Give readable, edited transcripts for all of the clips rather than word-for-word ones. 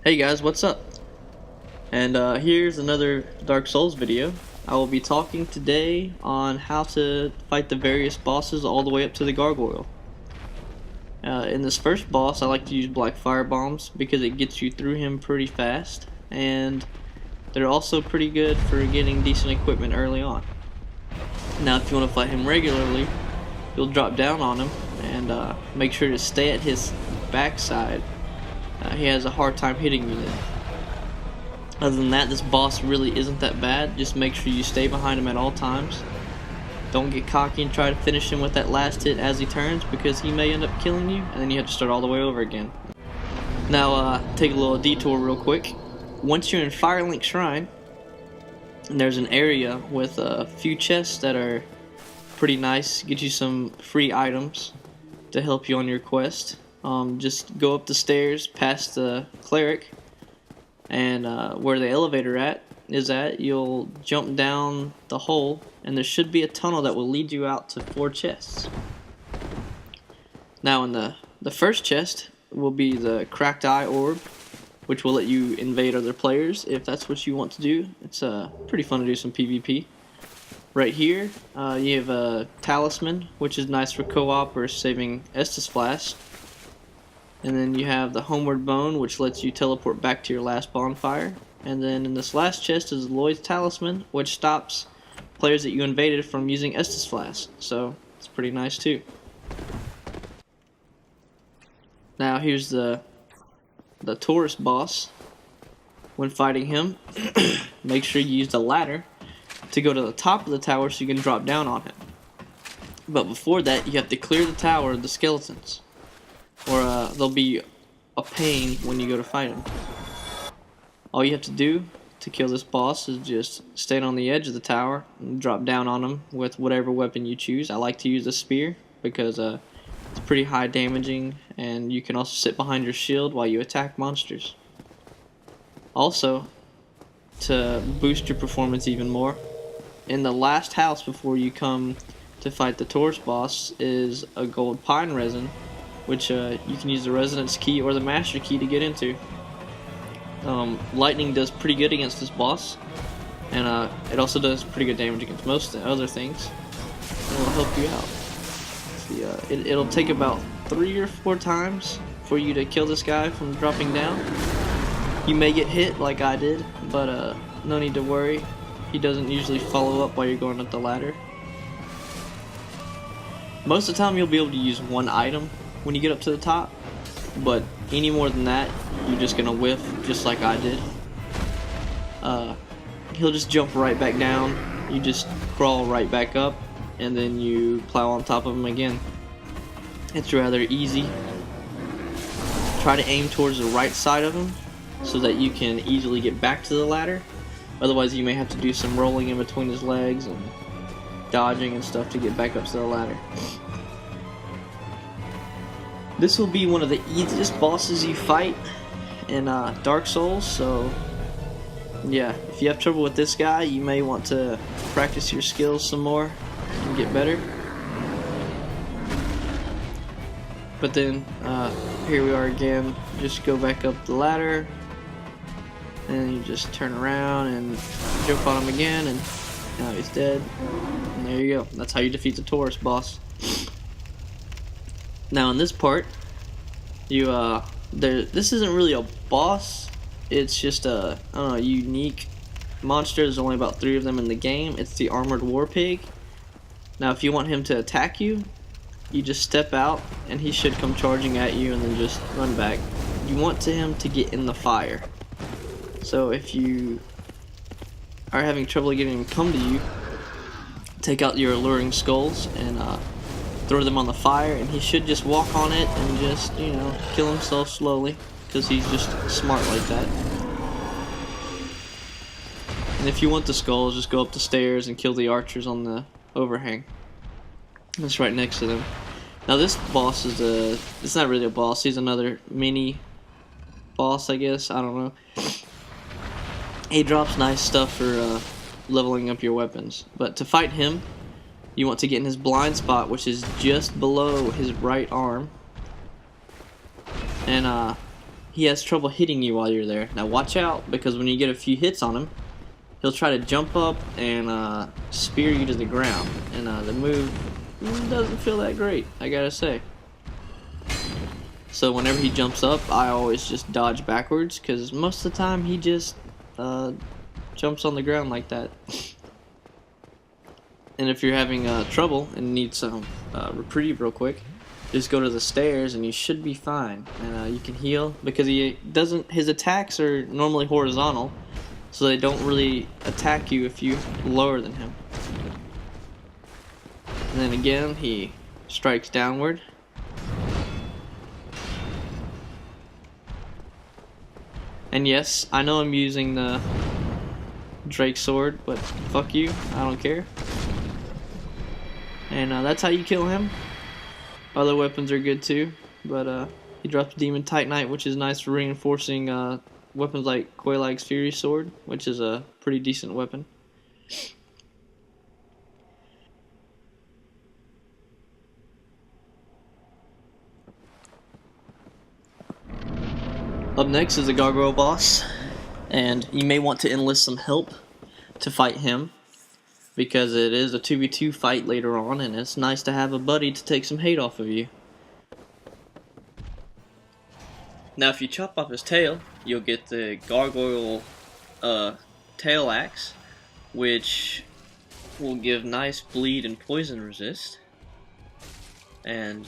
Hey guys, what's up? And here's another Dark Souls video. I will be talking today on how to fight the various bosses all the way up to the Gargoyle. In this first boss, I like to use black fire bombs because it gets you through him pretty fast, and they're also pretty good for getting decent equipment early on. Now if you want to fight him regularly, you'll drop down on him and make sure to stay at his backside. He has a hard time hitting you then. Other than that, this boss really isn't that bad. Just make sure you stay behind him at all times. Don't get cocky and try to finish him with that last hit as he turns, because he may end up killing you, and then you have to start all the way over again. Now, take a little detour real quick. Once you're in Firelink Shrine, there's an area with a few chests that are pretty nice. Get you some free items to help you on your quest. Just go up the stairs past the cleric, and where the elevator is at, you'll jump down the hole, and there should be a tunnel that will lead you out to 4 chests. Now in the first chest will be the Cracked Eye Orb, which will let you invade other players if that's what you want to do. It's pretty fun to do some PvP. Right here you have a Talisman, which is nice for co-op or saving Estus Flask. And then you have the Homeward Bone, which lets you teleport back to your last bonfire. And then in this last chest is Lloyd's Talisman, which stops players that you invaded from using Estus Flask. So it's pretty nice too. Now here's the tourist boss. When fighting him, make sure you use the ladder to go to the top of the tower so you can drop down on him. But before that, you have to clear the tower of the skeletons, or they'll be a pain when you go to fight them. All you have to do to kill this boss is just stand on the edge of the tower and drop down on him with whatever weapon you choose. I like to use a spear because it's pretty high damaging, and you can also sit behind your shield while you attack monsters. Also, to boost your performance even more, in the last house before you come to fight the tourist boss is a gold pine resin, which you can use the residence key or the master key to get into. Lightning does pretty good against this boss, and it also does pretty good damage against most other things, and it'll help you out. See, it'll take about 3 or 4 times for you to kill this guy from dropping down. You may get hit like I did, but no need to worry. He doesn't usually follow up while you're going up the ladder. Most of the time you'll be able to use one item when you get up to the top, but any more than that, you're just gonna whiff, just like I did. He'll just jump right back down, you just crawl right back up, and then you plow on top of him again. It's rather easy. Try to aim towards the right side of him so that you can easily get back to the ladder. Otherwise you may have to do some rolling in between his legs and dodging and stuff to get back up to the ladder. This will be one of the easiest bosses you fight in Dark Souls, so yeah, if you have trouble with this guy, you may want to practice your skills some more and get better. But then, here we are again. Just go back up the ladder, and you just turn around and jump on him again, and now he's dead. And there you go. That's how you defeat the tourist boss. Now in this part, this isn't really a boss. It's just a unique monster. There's only about 3 of them in the game. It's the Armored War Pig. Now if you want him to attack you, you just step out and he should come charging at you, and then just run back. You want him to get in the fire. So if you are having trouble getting him to come to you, take out your alluring skulls and throw them on the fire, and he should just walk on it and just, kill himself slowly, because he's just smart like that. And if you want the skulls, just go up the stairs and kill the archers on the overhang. That's right next to them. Now this boss it's not really a boss, he's another mini boss, I guess, I don't know. He drops nice stuff for leveling up your weapons, but to fight him, you want to get in his blind spot, which is just below his right arm, and he has trouble hitting you while you're there. Now watch out, because when you get a few hits on him, he'll try to jump up and spear you to the ground. And the move doesn't feel that great, I gotta say. So whenever he jumps up, I always just dodge backwards, because most of the time he just jumps on the ground like that. And if you're having trouble and need some reprieve real quick, just go to the stairs and you should be fine. And you can heal, because his attacks are normally horizontal, so they don't really attack you if you're lower than him. And then again, he strikes downward. And yes, I know I'm using the Drake sword, but fuck you, I don't care. And that's how you kill him. Other weapons are good too, but he drops Demon Titanite, which is nice for reinforcing weapons like Quelaag's Fury Sword, which is a pretty decent weapon. Up next is the Gargoyle boss, and you may want to enlist some help to fight him, because it is a 2v2 fight later on, and it's nice to have a buddy to take some hate off of you. Now if you chop off his tail, you'll get the Gargoyle tail axe, which will give nice bleed and poison resist. And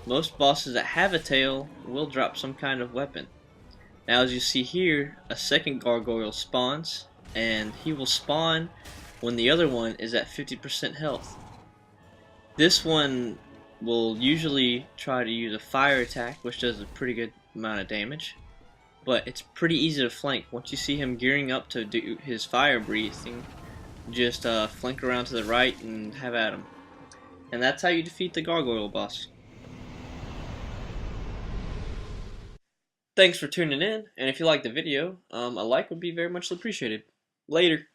most bosses that have a tail will drop some kind of weapon. Now as you see here, a second Gargoyle spawns, and he will spawn when the other one is at 50% health. This one will usually try to use a fire attack, which does a pretty good amount of damage, but it's pretty easy to flank. Once you see him gearing up to do his fire breathing, just flank around to the right and have at him. And that's how you defeat the Gargoyle boss. Thanks for tuning in, and if you liked the video, a like would be very much appreciated. Later.